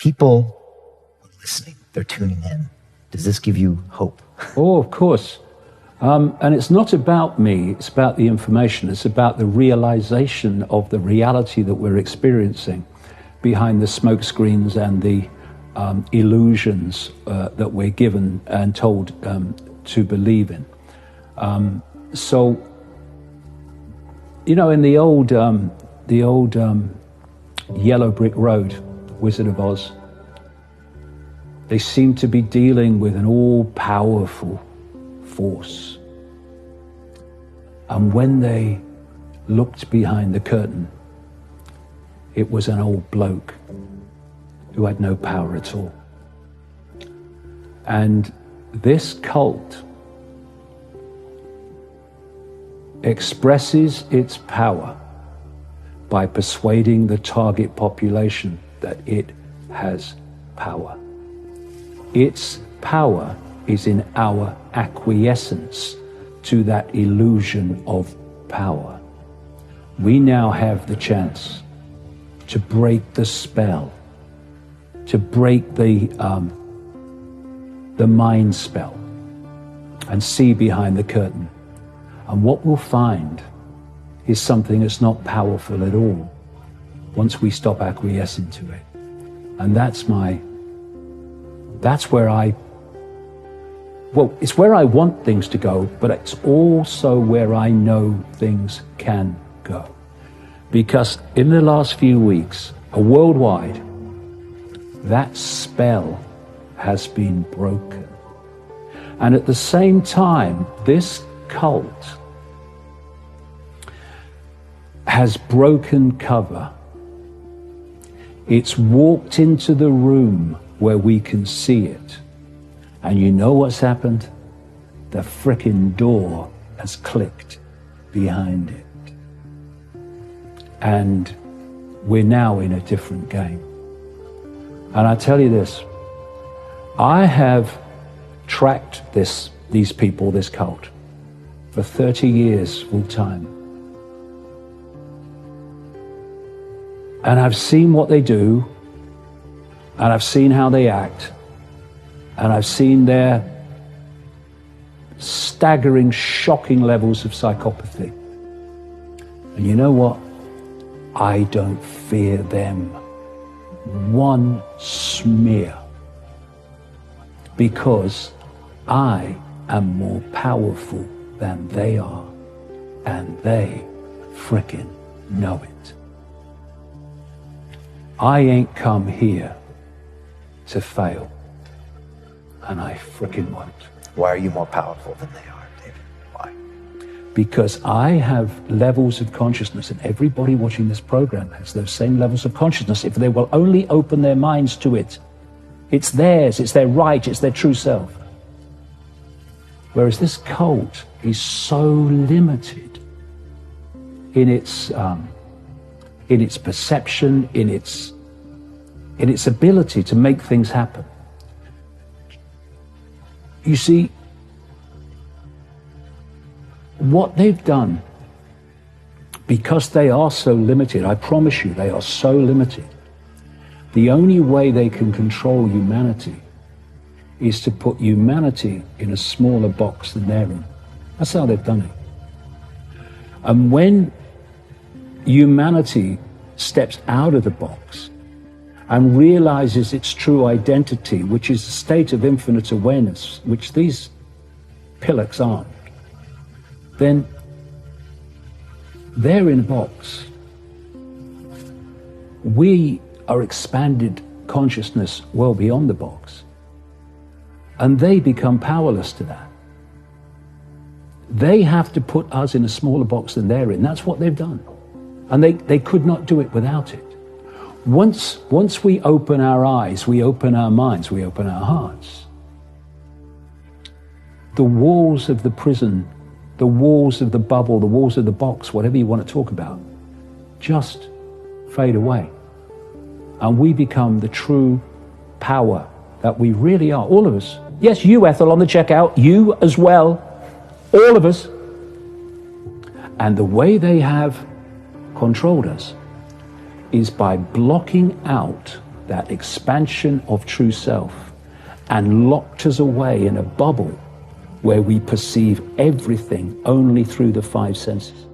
People listening, they're tuning in. Does this give you hope? Oh, of course. And it's not about me, it's about the information. It's about the realization of the reality that we're experiencing behind the smoke screens and the illusions that we're given and told to believe in. So, you know, in the old Yellow Brick Road, Wizard of Oz, they seem to be dealing with an all-powerful force. And when they looked behind the curtain, it was an old bloke who had no power at all. And this cult expresses its power by persuading the target population that it has power. Its power is in our acquiescence to that illusion of power. We now have the chance to break the spell, to break the mind spell and see behind the curtain. And what we'll find is something that's not powerful at all once we stop acquiescing to it. And that's where it's where I want things to go, but it's also where I know things can go. Because in the last few weeks, worldwide, that spell has been broken. And at the same time, this cult has broken cover. It's walked into the room where we can see it. And you know what's happened? The frickin' door has clicked behind it. And we're now in a different game. And I tell you this, I have tracked these people, this cult, for 30 years full time. And I've seen what they do, and I've seen how they act, and I've seen their staggering, shocking levels of psychopathy. And you know what? I don't fear them one smear, because I am more powerful than they are, and they frickin' know it. I ain't come here to fail, and I frickin' won't. Why are you more powerful than they are, David? Why? Because I have levels of consciousness, and everybody watching this program has those same levels of consciousness if they will only open their minds to it. It's theirs, it's their right, it's their true self. Whereas this cult is so limited in its perception, in its ability to make things happen. You see, what they've done, because they are so limited, I promise you, they are so limited, the only way they can control humanity is to put humanity in a smaller box than they're in. That's how they've done it. And when humanity steps out of the box and realizes its true identity, which is a state of infinite awareness, which these pillocks aren't, then they're in a box. We are expanded consciousness well beyond the box. And they become powerless to that. They have to put us in a smaller box than they're in. That's what they've done. And they could not do it without it. Once we open our eyes, we open our minds, we open our hearts, the walls of the prison, the walls of the bubble, the walls of the box, whatever you want to talk about, just fade away. And we become the true power that we really are, all of us. Yes, you, Ethel, on the checkout, you as well, all of us. And the way they have controlled us is by blocking out that expansion of true self, and locked us away in a bubble where we perceive everything only through the five senses.